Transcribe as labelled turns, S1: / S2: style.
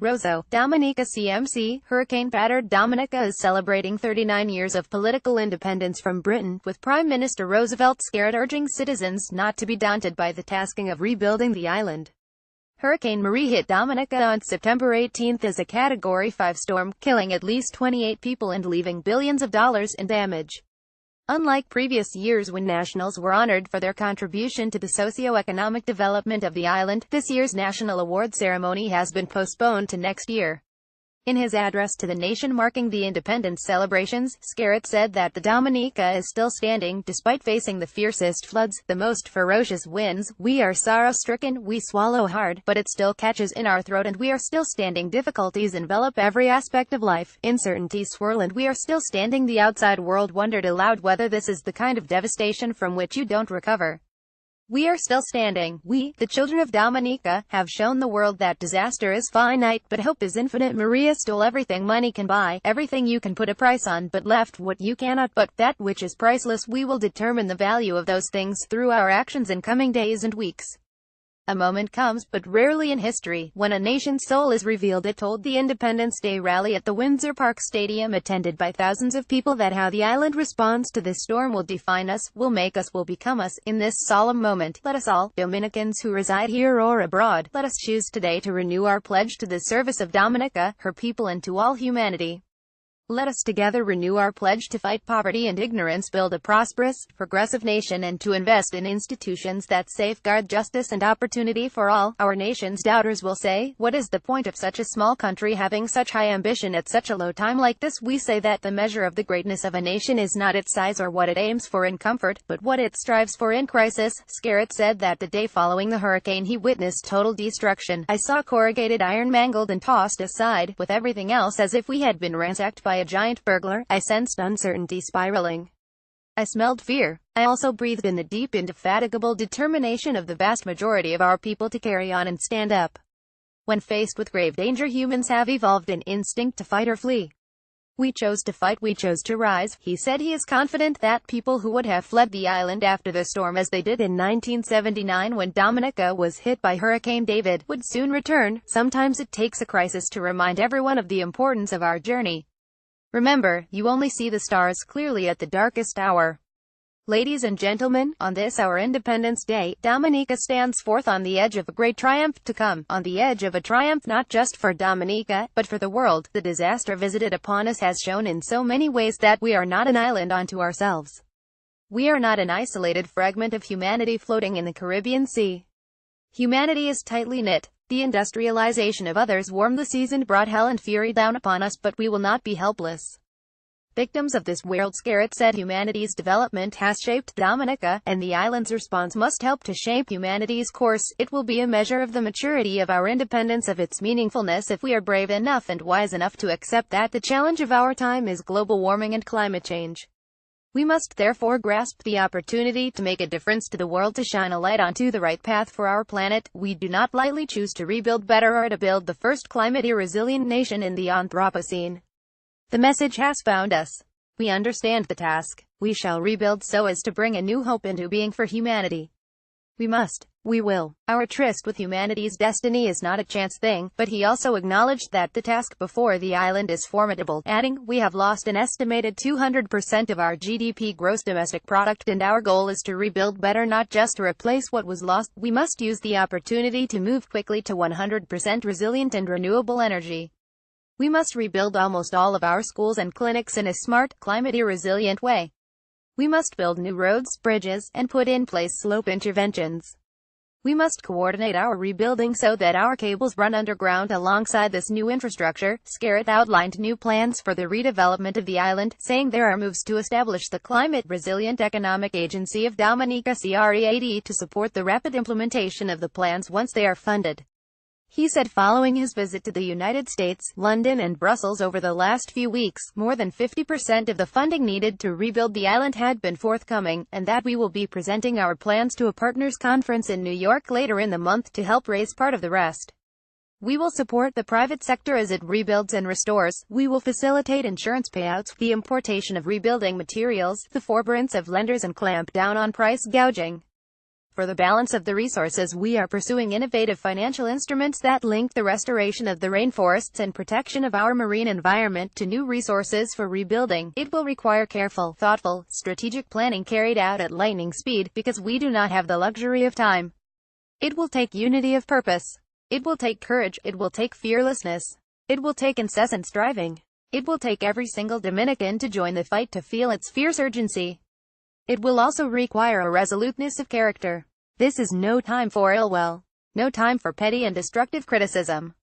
S1: ROSEAU, Dominica CMC, Hurricane-battered Dominica is celebrating 39 years of political independence from Britain, with Prime Minister Roosevelt scared urging citizens not to be daunted by the tasking of rebuilding the island. Hurricane Marie hit Dominica on September 18 as a Category 5 storm, killing at least 28 people and leaving billions of dollars in damage. Unlike previous years when nationals were honored for their contribution to the socio-economic development of the island, this year's national award ceremony has been postponed to next year. In his address to the nation marking the independence celebrations, Skerritt said that the Dominica is still standing, despite facing the fiercest floods, the most ferocious winds. We are sorrow-stricken, we swallow hard, but it still catches in our throat and we are still standing. Difficulties envelop every aspect of life, uncertainties swirl and we are still standing. The outside world wondered aloud whether this is the kind of devastation from which you don't recover. We are still standing. We, the children of Dominica, have shown the world that disaster is finite, but hope is infinite. Maria stole everything money can buy, everything you can put a price on, but left what you cannot, but that which is priceless. We will determine the value of those things through our actions in coming days and weeks. A moment comes, but rarely in history, when a nation's soul is revealed. It told the Independence Day rally at the Windsor Park Stadium, attended by thousands of people, that how the island responds to this storm will define us, will make us, will become us. In this solemn moment, let us all, Dominicans who reside here or abroad, let us choose today to renew our pledge to the service of Dominica, her people and to all humanity. Let us together renew our pledge to fight poverty and ignorance, build a prosperous, progressive nation, and to invest in institutions that safeguard justice and opportunity for all. Our nation's doubters will say, what is the point of such a small country having such high ambition at such a low time like this? We say that the measure of the greatness of a nation is not its size or what it aims for in comfort, but what it strives for in crisis. Skerritt said that the day following the hurricane he witnessed total destruction. I saw corrugated iron mangled and tossed aside, with everything else as if we had been ransacked by a giant burglar. I sensed uncertainty spiraling. I smelled fear. I also breathed in the deep, indefatigable determination of the vast majority of our people to carry on and stand up. When faced with grave danger, humans have evolved an instinct to fight or flee. We chose to fight, we chose to rise. He said he is confident that people who would have fled the island after the storm, as they did in 1979 when Dominica was hit by Hurricane David, would soon return. Sometimes it takes a crisis to remind everyone of the importance of our journey. Remember, you only see the stars clearly at the darkest hour. Ladies and gentlemen, on this our Independence Day, Dominica stands forth on the edge of a great triumph to come, on the edge of a triumph not just for Dominica, but for the world. The disaster visited upon us has shown in so many ways that we are not an island unto ourselves. We are not an isolated fragment of humanity floating in the Caribbean Sea. Humanity is tightly knit. The industrialization of others warmed the seas and brought hell and fury down upon us, but we will not be helpless victims of this world. Skerritt said humanity's development has shaped Dominica, and the island's response must help to shape humanity's course. It will be a measure of the maturity of our independence, of its meaningfulness, if we are brave enough and wise enough to accept that the challenge of our time is global warming and climate change. We must therefore grasp the opportunity to make a difference to the world, to shine a light onto the right path for our planet. We do not lightly choose to rebuild better or to build the first climate-resilient nation in the Anthropocene. The message has found us. We understand the task. We shall rebuild so as to bring a new hope into being for humanity. We must. We will. Our tryst with humanity's destiny is not a chance thing, but he also acknowledged that the task before the island is formidable, adding, we have lost an estimated 200% of our GDP, gross domestic product, and our goal is to rebuild better, not just to replace what was lost. We must use the opportunity to move quickly to 100% resilient and renewable energy. We must rebuild almost all of our schools and clinics in a smart, climate-resilient way. We must build new roads, bridges, and put in place slope interventions. We must coordinate our rebuilding so that our cables run underground alongside this new infrastructure. Skerritt outlined new plans for the redevelopment of the island, saying there are moves to establish the Climate Resilient Economic Agency of Dominica CREAD to support the rapid implementation of the plans once they are funded. He said following his visit to the United States, London and Brussels over the last few weeks, more than 50% of the funding needed to rebuild the island had been forthcoming, and that we will be presenting our plans to a partners conference in New York later in the month to help raise part of the rest. We will support the private sector as it rebuilds and restores. We will facilitate insurance payouts, the importation of rebuilding materials, the forbearance of lenders, and clamp down on price gouging. For the balance of the resources, we are pursuing innovative financial instruments that link the restoration of the rainforests and protection of our marine environment to new resources for rebuilding. It will require careful, thoughtful, strategic planning carried out at lightning speed, because we do not have the luxury of time. It will take unity of purpose. It will take courage. It will take fearlessness. It will take incessant striving. It will take every single Dominican to join the fight, to feel its fierce urgency. It will also require a resoluteness of character. This is no time for ill will. No time for petty and destructive criticism.